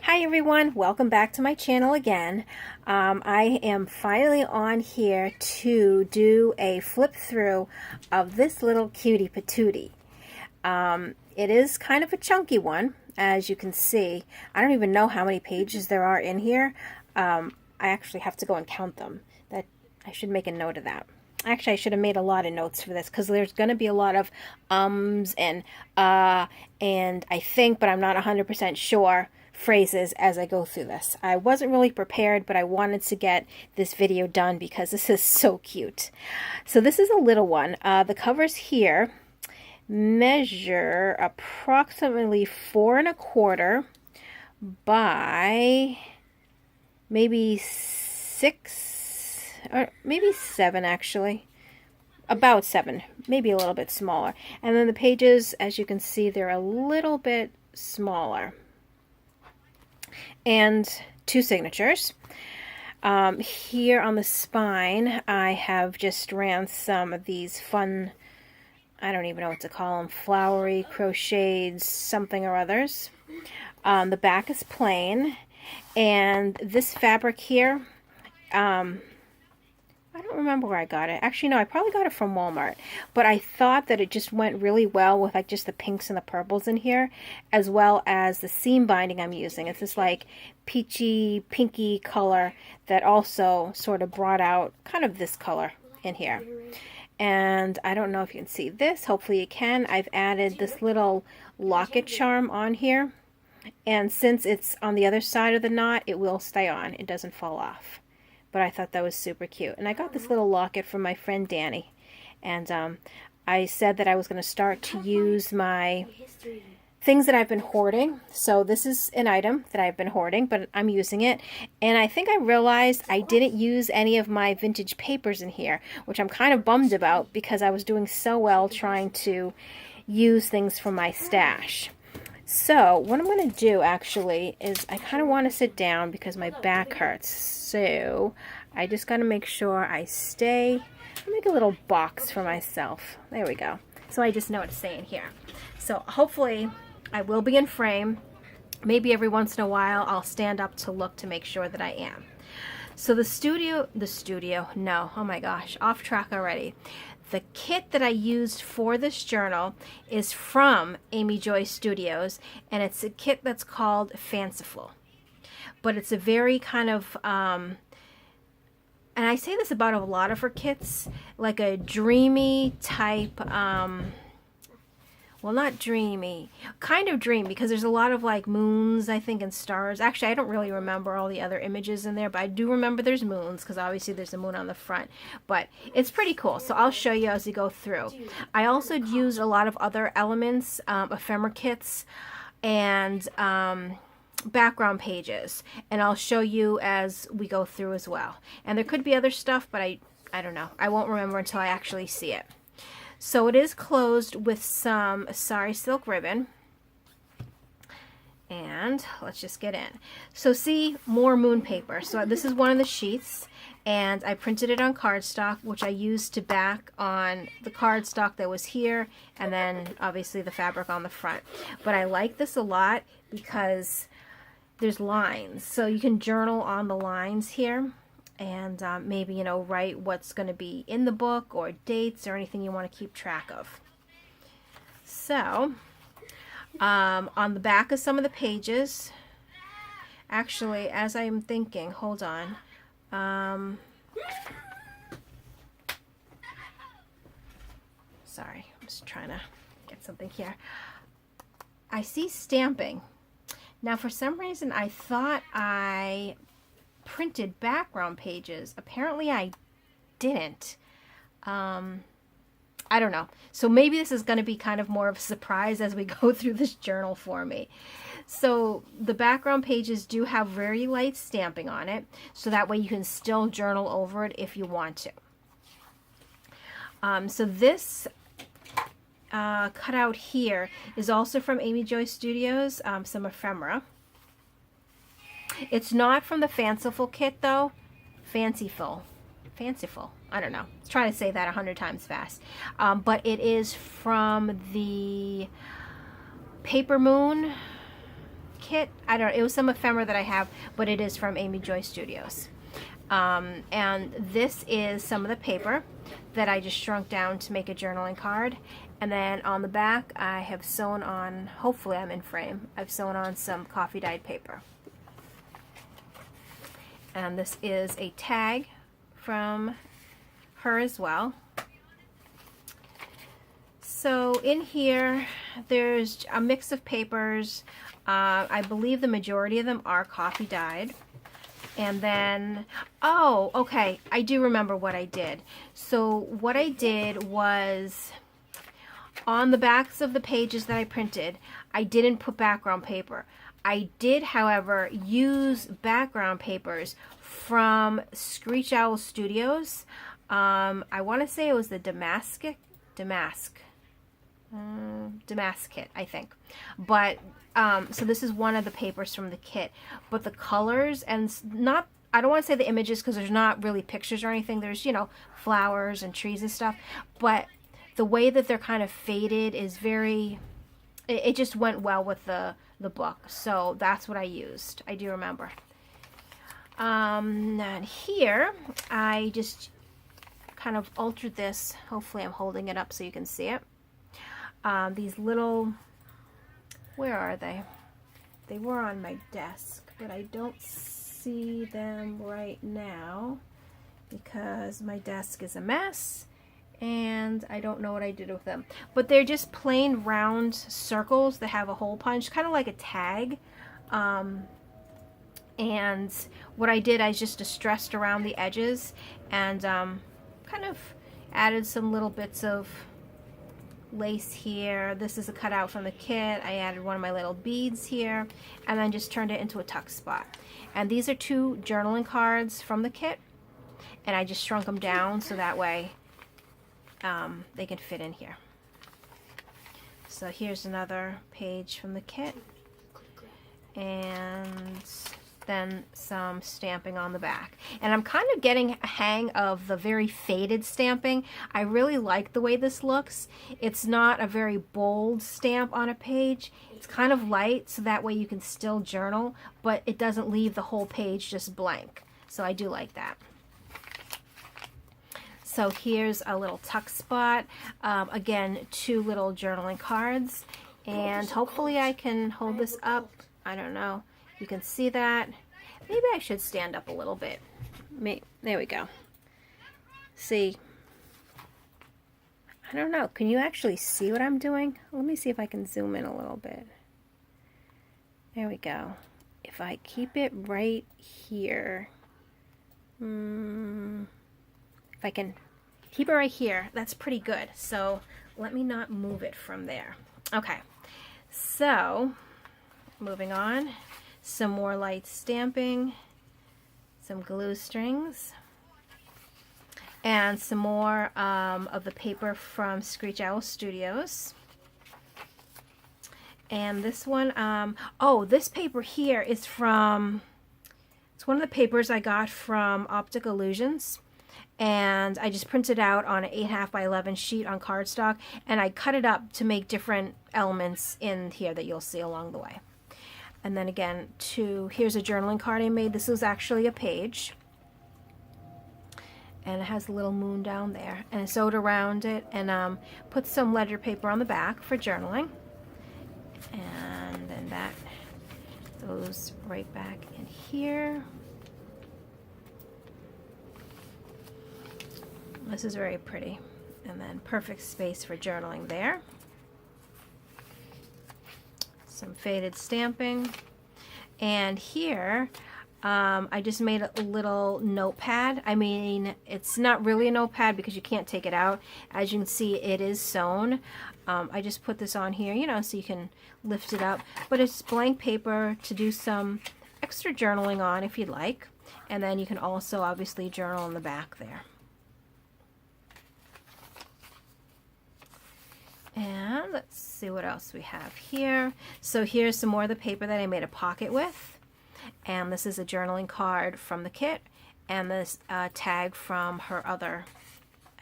Hi everyone, welcome back to my channel again. I am finally on here to do a flip through of this little cutie patootie. It is kind of a chunky one, as you can see. I don't even know how many pages there are in here. I actually have to go and count them. I should make a note of that. Actually, I should have made a lot of notes for this because there's going to be a lot of and I think, but I'm not 100% sure, phrases as I go through this. I wasn't really prepared, but I wanted to get this video done because this is so cute. So this is a little one. The covers here measure approximately 4 1/4 by maybe 6 or maybe 7 actually. About 7, maybe a little bit smaller. And then the pages, as you can see, they're a little bit smaller. And 2 signatures. Here on the spine, I have just ran some of these fun, I don't even know what to call them, flowery crocheted something or others. The back is plain, and this fabric here, I don't remember where I got it. Actually, no, I probably got it from Walmart. But I thought that it just went really well with like just the pinks and the purples in here, as well as the seam binding I'm using. It's this like peachy, pinky color that also sort of brought out kind of this color in here. And I don't know if you can see this. Hopefully you can. I've added this little locket charm on here. And since it's on the other side of the knot, it will stay on. It doesn't fall off. But I thought that was super cute. And I got this little locket from my friend Danny. And I said that I was going to start to use my things that I've been hoarding. So this is an item that I've been hoarding, but I'm using it. And I think I realized I didn't use any of my vintage papers in here, which I'm kind of bummed about because I was doing so well trying to use things from my stash. So what I'm going to do actually is I kind of want to sit down because my back hurts. So I just got to make sure I stay. I'll make a little box for myself. There we go. So I just know what to say in here. So hopefully I will be in frame. Maybe every once in a while I'll stand up to look to make sure that I am. So the studio, no, oh my gosh, off track already. The kit that I used for this journal is from Amy Joy Studios, and it's a kit that's called Fanciful. But it's a very kind of, and I say this about a lot of her kits, like a dreamy type, well, not dreamy, kind of dream, because there's a lot of like moons, I think, and stars. Actually, I don't really remember all the other images in there, but I do remember there's moons, because obviously there's a moon on the front. But it's pretty cool, so I'll show you as we go through. I also used a lot of other elements, ephemera kits, and background pages, and I'll show you as we go through as well. And there could be other stuff, but I don't know. I won't remember until I actually see it. So it is closed with some sari silk ribbon. And let's just get in. So see, more moon paper. So this is one of the sheets, and I printed it on cardstock, which I used to back on the cardstock that was here, and then obviously the fabric on the front. But I like this a lot because there's lines. So you can journal on the lines here. And maybe, you know, write what's going to be in the book or dates or anything you want to keep track of. So, on the back of some of the pages, actually, as I'm thinking, hold on. Sorry, I'm just trying to get something here. I see stamping. Now, for some reason, I thought I printed background pages. Apparently I didn't. I don't know. So maybe this is going to be kind of more of a surprise as we go through this journal for me. So the background pages do have very light stamping on it, so that way you can still journal over it if you want to. So this cutout here is also from Amy Joy Studios, some ephemera. It's not from the Fanciful kit though. Fanciful. I don't know. Let's try to say that 100 times fast. But it is from the Paper Moon kit. I don't know, it was some ephemera that I have, but it is from Amy Joy Studios. And this is some of the paper that I just shrunk down to make a journaling card. And then on the back I have sewn on, hopefully I'm in frame, I've sewn on some coffee dyed paper. And this is a tag from her as well. So in here there's a mix of papers. I believe the majority of them are coffee dyed. And then, oh, okay, I do remember what I did. So what I did was, on the backs of the pages that I printed, I didn't put background paper. I did, however, use background papers from Screech Owl Studios. I want to say it was the Damask kit, I think. But so this is one of the papers from the kit, but the colors, and not, I don't want to say the images because there's not really pictures or anything. There's, you know, flowers and trees and stuff, but the way that they're kind of faded is very, it just went well with the book. So that's what I used. I do remember. And here I just kind of altered this. Hopefully I'm holding it up so you can see it. These little, where are they? They were on my desk, but I don't see them right now because my desk is a mess and I don't know what I did with them. But they're just plain round circles that have a hole punch, kind of like a tag. And what I did, I just distressed around the edges and kind of added some little bits of lace here. This is a cutout from the kit. I added one of my little beads here and then just turned it into a tuck spot. And these are 2 journaling cards from the kit, and I just shrunk them down so that way they can fit in here. So here's another page from the kit, and then some stamping on the back. And I'm kind of getting a hang of the very faded stamping. I really like the way this looks. It's not a very bold stamp on a page. It's kind of light, so that way you can still journal, but it doesn't leave the whole page just blank. So I do like that. So here's a little tuck spot. Again, 2 little journaling cards. And hopefully I can hold this up. I don't know. You can see that. Maybe I should stand up a little bit. There we go. See, I don't know. Can you actually see what I'm doing? Let me see if I can zoom in a little bit. There we go. If I keep it right here, if I can keep it right here, that's pretty good. So let me not move it from there. Okay, so moving on. Some more light stamping, some glue strings, and some more of the paper from Screech Owl Studios. And this one, oh, this paper here is from, it's one of the papers I got from Optic Illusions. And I just printed out on an 8.5 by 11 sheet on cardstock, and I cut it up to make different elements in here that you'll see along the way. And then again, here's a journaling card I made. This was actually a page. And it has a little moon down there. And I sewed around it and put some ledger paper on the back for journaling. And then that goes right back in here. This is very pretty. And then perfect space for journaling there. Some faded stamping, and here I just made a little notepad. I mean, it's not really a notepad because you can't take it out. As you can see, it is sewn. I just put this on here, you know, so you can lift it up, but it's blank paper to do some extra journaling on if you'd like, and then you can also obviously journal on the back there. And let's see what else we have here. So here's some more of the paper that I made a pocket with. And this is a journaling card from the kit. And this tag from her other,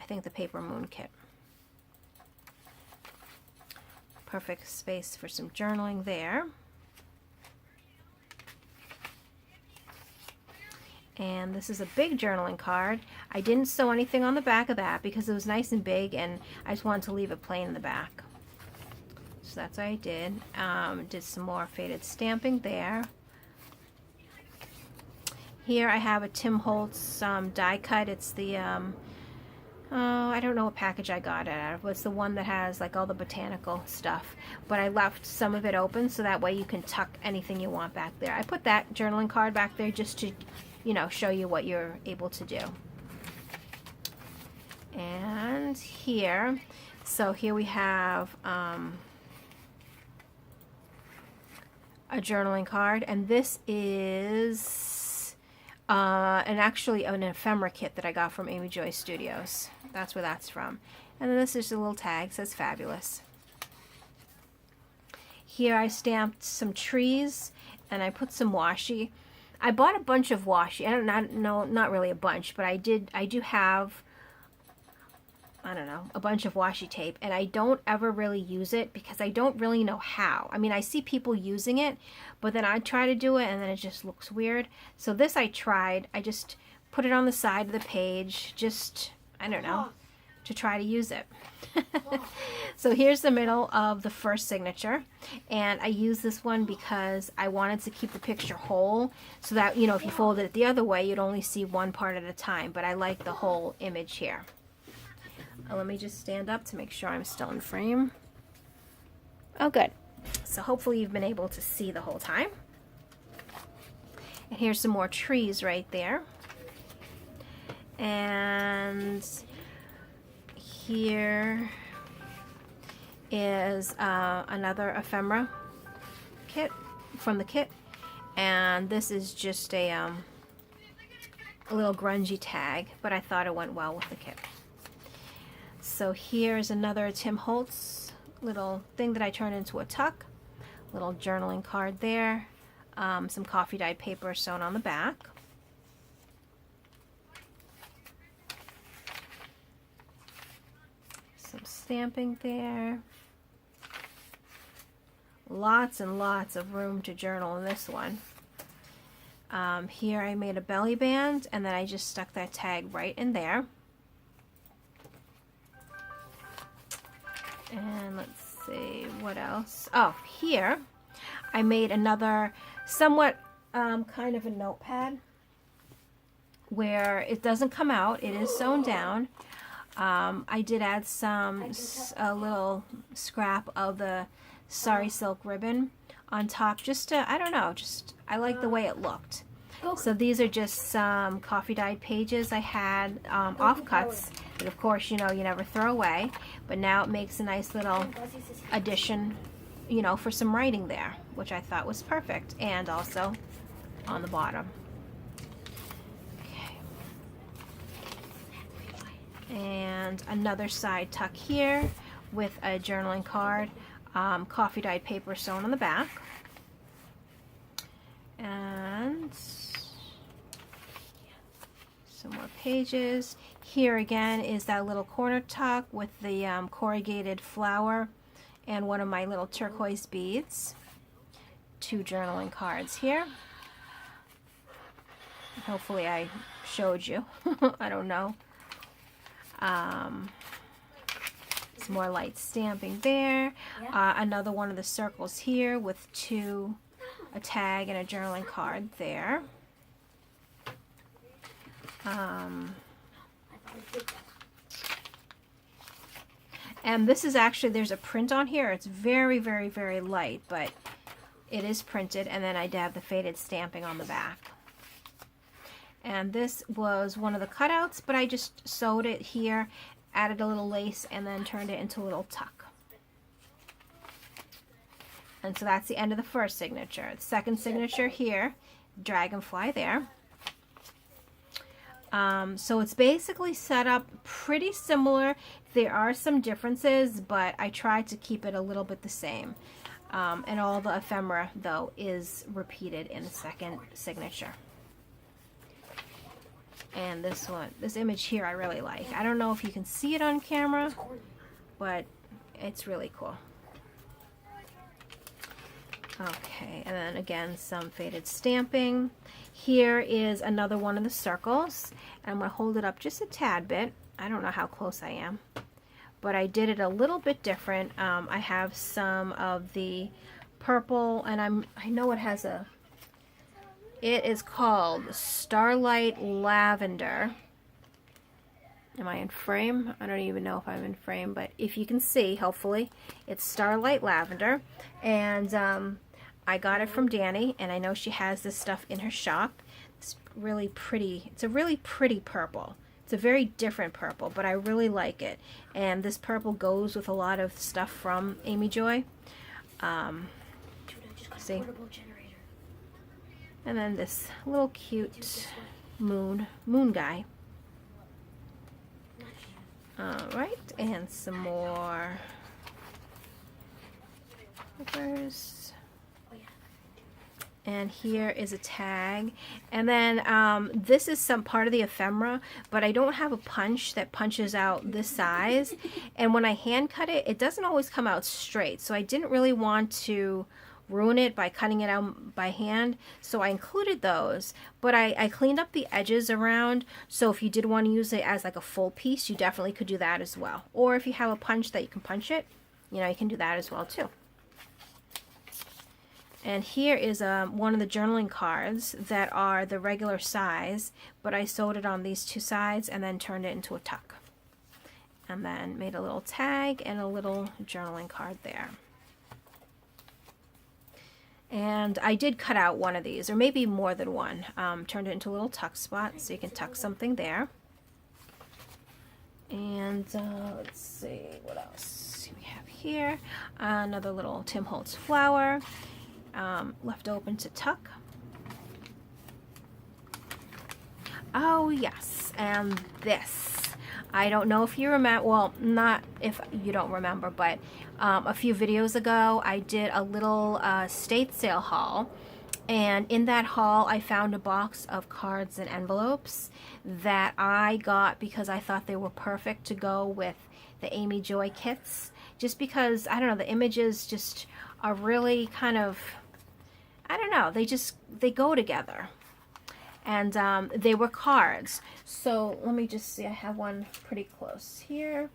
I think the Paper Moon kit. Perfect space for some journaling there. And this is a big journaling card. I didn't sew anything on the back of that because it was nice and big, and I just wanted to leave it plain in the back. So that's what I did. Did some more faded stamping there. Here I have a Tim Holtz die cut. It's the, I don't know what package I got it out of. It's the one that has like all the botanical stuff. But I left some of it open so that way you can tuck anything you want back there. I put that journaling card back there just to, you know, show you what you're able to do. And here, so here we have a journaling card, and this is actually an ephemera kit that I got from Amy Joy Studios. That's where that's from. And then this is a little tag, says fabulous. Here I stamped some trees and I put some washi. I bought a bunch of washi. I don't know, not really a bunch, but I do have, I don't know, a bunch of washi tape, and I don't ever really use it because I don't really know how. I mean, I see people using it, but then I try to do it and then it just looks weird. So this I tried. I just put it on the side of the page, just, I don't know, to try to use it. So here's the middle of the first signature, and I use this one because I wanted to keep the picture whole so that, you know, if you fold it the other way, you'd only see one part at a time, but I like the whole image here. Let me just stand up to make sure I'm still in frame. Oh, good. So hopefully you've been able to see the whole time. And here's some more trees right there. And here is another ephemera kit from the kit. And this is just a little grungy tag, but I thought it went well with the kit. So here's another Tim Holtz little thing that I turned into a tuck. Little journaling card there. Some coffee dyed paper sewn on the back. Some stamping there. Lots and lots of room to journal in this one. Here I made a belly band, and then I just stuck that tag right in there. And let's see, what else? Oh, here I made another somewhat kind of a notepad where it doesn't come out. It is sewn down. I did add a little scrap of the sari silk ribbon on top just to, I don't know, just I like the way it looked. So these are just some coffee dyed pages I had offcuts that, of course, you know, you never throw away, but now it makes a nice little addition, you know, for some writing there, which I thought was perfect, and also on the bottom. Okay. And another side tuck here with a journaling card, coffee dyed paper sewn on the back. And some more pages. Here again is that little corner tuck with the corrugated flower and one of my little turquoise beads. Two journaling cards here. Hopefully I showed you. I don't know. Some more light stamping there. Another one of the circles here with a tag and a journaling card there. And this is actually, there's a print on here. It's very, very, very light, but it is printed, and then I did have the faded stamping on the back. And this was one of the cutouts, but I just sewed it here, added a little lace, and then turned it into a little tuck. And so that's the end of the first signature. The second signature here, dragonfly there. So it's basically set up pretty similar. There are some differences, but I tried to keep it a little bit the same. And all the ephemera, though, is repeated in the second signature. And this one, this image here, I really like. I don't know if you can see it on camera, but it's really cool. Okay, and then again, some faded stamping. Here is another one of the circles. And I'm going to hold it up just a tad bit. I don't know how close I am, but I did it a little bit different. I have some of the purple, and I know it has a, it is called Starlight Lavender. Am I in frame? I don't even know if I'm in frame, but if you can see, hopefully, it's Starlight Lavender. And I got it from Danny, and I know she has this stuff in her shop. It's really pretty. It's a really pretty purple. It's a very different purple, but I really like it. And this purple goes with a lot of stuff from Amy Joy. See? And then this little cute moon guy. Alright, and some more papers. And here is a tag. And then this is some part of the ephemera, but I don't have a punch that punches out this size. And when I hand cut it, it doesn't always come out straight. So I didn't really want to ruin it by cutting it out by hand, so I included those, but I cleaned up the edges around, so if you did want to use it as like a full piece, you definitely could do that as well. Or if you have a punch that you can punch it, you know, you can do that as well too. And here is one of the journaling cards that are the regular size, but I sewed it on these two sides and then turned it into a tuck. And then made a little tag and a little journaling card there. And I did cut out one of these, or maybe more than one. Turned it into a little tuck spot, so you can tuck something there. And let's see, what else we have here? Another little Tim Holtz flower, left open to tuck. Oh yes, and this. I don't know if you remember, well, not if you don't remember, but a few videos ago I did a little estate sale haul, and in that haul I found a box of cards and envelopes that I got because I thought they were perfect to go with the Amy Joy kits, just because, I don't know, the images just are really kind of, I don't know, they go together. And they were cards. So let me just see, I have one pretty close here.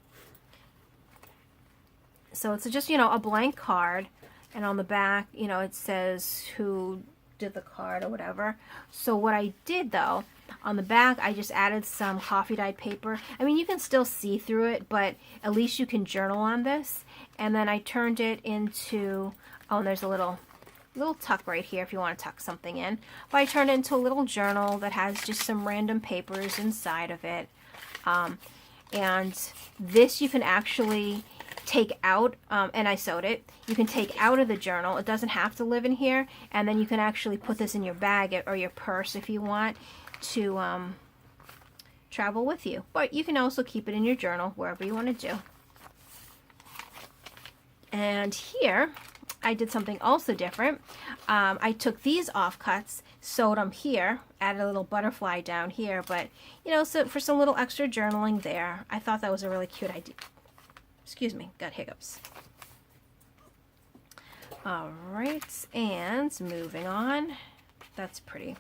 So it's just, you know, a blank card, and on the back, you know, it says who did the card or whatever. So what I did though, on the back, I just added some coffee dyed paper. I mean, you can still see through it, but at least you can journal on this. And then I turned it into, oh, and there's a little tuck right here if you want to tuck something in. But I turned it into a little journal that has just some random papers inside of it. And this you can actually take out, and I sewed it. You can take out of the journal. It doesn't have to live in here. And then you can actually put this in your bag or your purse if you want to travel with you. But you can also keep it in your journal wherever you want to do. And here, I did something also different. I took these offcuts, sewed them here, added a little butterfly down here, but, you know, so for some little extra journaling there. I thought that was a really cute idea. Excuse me, got hiccups. Alright, and moving on. That's pretty.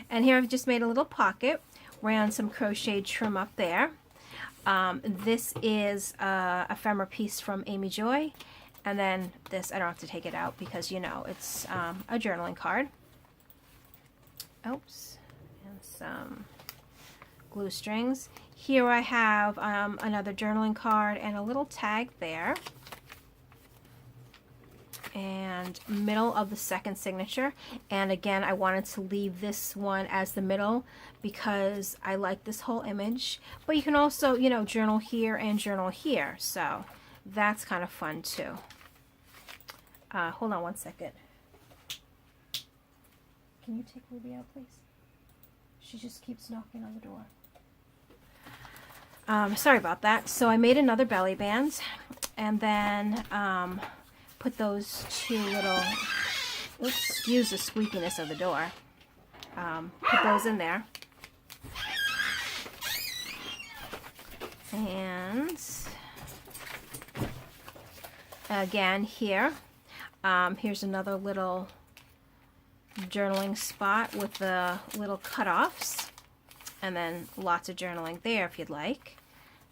And here I've just made a little pocket, ran some crocheted trim up there. This is a ephemera piece from Amy Joy. And then this, I don't have to take it out because, you know, it's a journaling card. Oops. And some glue strings. Here I have another journaling card and a little tag there. And middle of the second signature. And again, I wanted to leave this one as the middle because I like this whole image. But you can also, you know, journal here and journal here. So that's kind of fun too. Hold on one second. Can you take Ruby out, please? She just keeps knocking on the door. Sorry about that. So I made another belly band, and then put those two little, oops, excuse the squeakiness of the door. Put those in there. And again here, Here's another little journaling spot with the little cutoffs, and then lots of journaling there if you'd like.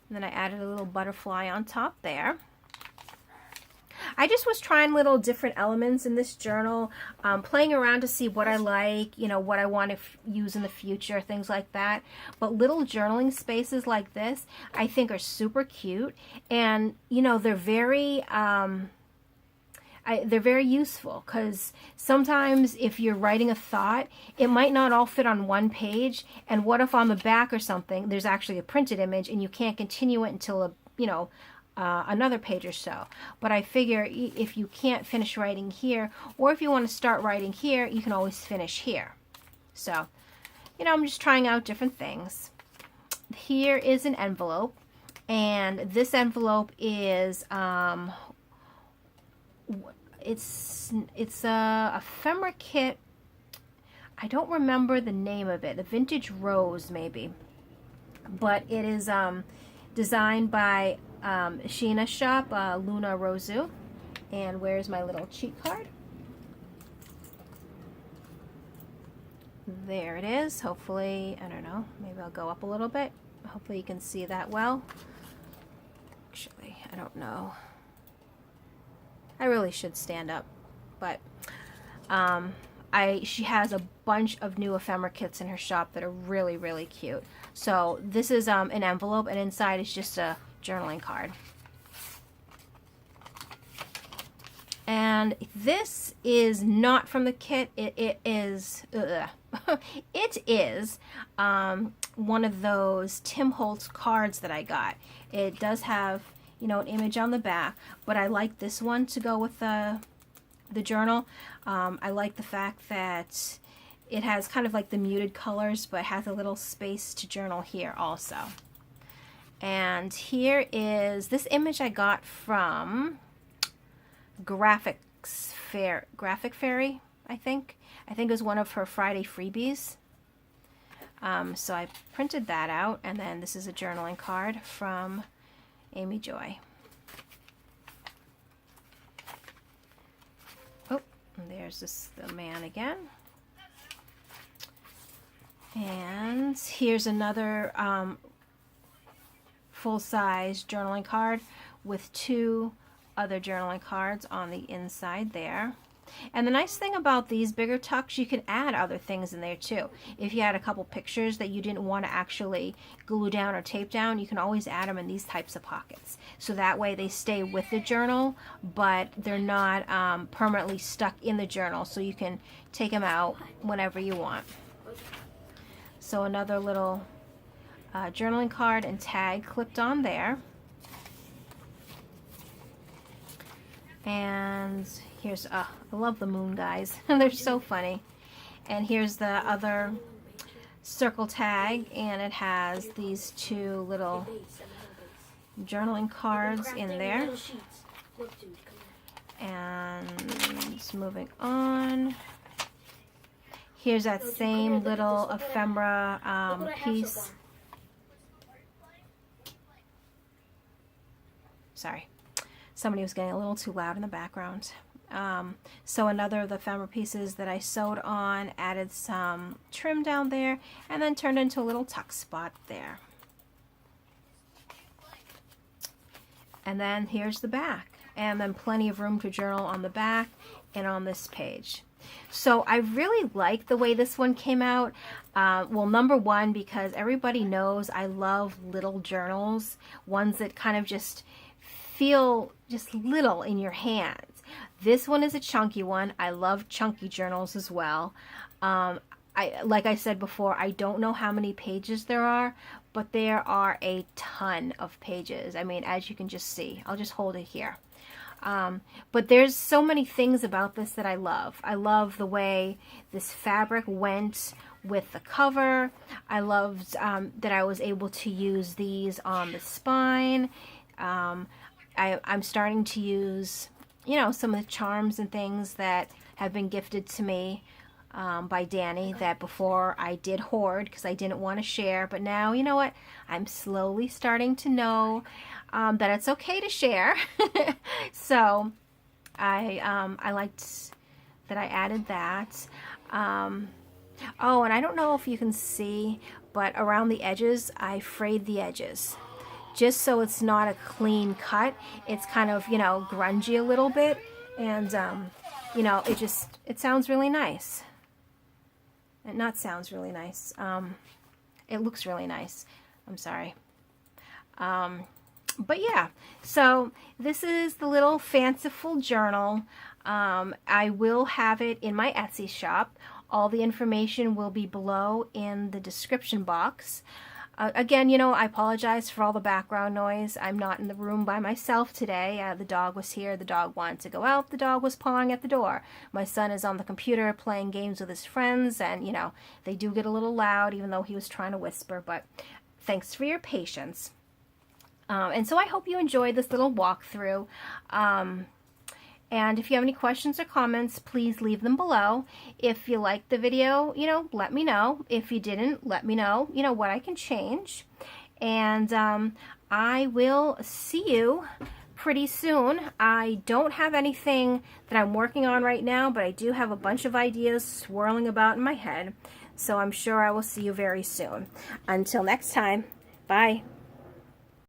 And then I added a little butterfly on top there. I just was trying little different elements in this journal, playing around to see what I like, you know, what I want to use in the future, things like that. But little journaling spaces like this, I think are super cute, and you know, they're very useful, because sometimes if you're writing a thought, it might not all fit on one page, and what if on the back or something there's actually a printed image and you can't continue it until another page or so. But I figure if you can't finish writing here, or if you want to start writing here, you can always finish here. So, you know, I'm just trying out different things. Here is an envelope, and this envelope is it's a ephemera kit. I don't remember the name of it. The Vintage Rose maybe, but it is designed by Sheena shop, Luna Rosu. And where's my little cheat card? There it is. Hopefully, I don't know, maybe I'll go up a little bit. Hopefully you can see that well. Actually, I don't know. I really should stand up, but she has a bunch of new ephemera kits in her shop that are really, really cute. So this is an envelope, and inside is just a journaling card. And this is not from the kit. It is it is one of those Tim Holtz cards that I got. It does have, you know, an image on the back, but I like this one to go with the journal. I like the fact that it has kind of like the muted colors, but has a little space to journal here also. And here is this image I got from Graphic Fairy, I think. It was one of her Friday freebies. So I printed that out, and then this is a journaling card from Amy Joy. Oh, and there's the man again. And here's another full-size journaling card with two other journaling cards on the inside there. And the nice thing about these bigger tucks, you can add other things in there too. If you had a couple pictures that you didn't want to actually glue down or tape down, you can always add them in these types of pockets. So that way they stay with the journal, but they're not permanently stuck in the journal, so you can take them out whenever you want. So another little journaling card and tag clipped on there. And here's, I love the moon guys. They're so funny. And here's the other circle tag, and it has these two little journaling cards in there. And moving on. Here's that same little ephemera piece. Sorry. Somebody was getting a little too loud in the background. So another of the ephemera pieces that I sewed on, added some trim down there, and then turned into a little tuck spot there. And then here's the back, and then plenty of room to journal on the back and on this page. So I really like the way this one came out. Well, number one, because everybody knows I love little journals, ones that kind of just feel just little in your hands. This one is a chunky one. I love chunky journals as well. Like I said before, I don't know how many pages there are, but there are a ton of pages. I mean, as you can just see, I'll just hold it here. But there's so many things about this that I love. I love the way this fabric went with the cover. I loved that I was able to use these on the spine. I'm starting to use, you know, some of the charms and things that have been gifted to me by Danny, that before I did hoard because I didn't want to share. But now, you know what, I'm slowly starting to know that it's okay to share. So I liked that I added that. Oh, and I don't know if you can see, but around the edges, I frayed the edges. Just so it's not a clean cut. It's kind of, you know, grungy a little bit. And, you know, it sounds really nice. It not sounds really nice. It looks really nice. I'm sorry. But yeah, so this is the little Fanciful journal. I will have it in my Etsy shop. All the information will be below in the description box. Again, you know, I apologize for all the background noise. I'm not in the room by myself today. The dog was here. The dog wanted to go out. The dog was pawing at the door. My son is on the computer playing games with his friends, and, you know, they do get a little loud, even though he was trying to whisper, but thanks for your patience. And so I hope you enjoyed this little walkthrough. And if you have any questions or comments, please leave them below. If you liked the video, you know, let me know. If you didn't, let me know, you know, what I can change. And I will see you pretty soon. I don't have anything that I'm working on right now, but I do have a bunch of ideas swirling about in my head. So I'm sure I will see you very soon. Until next time, bye.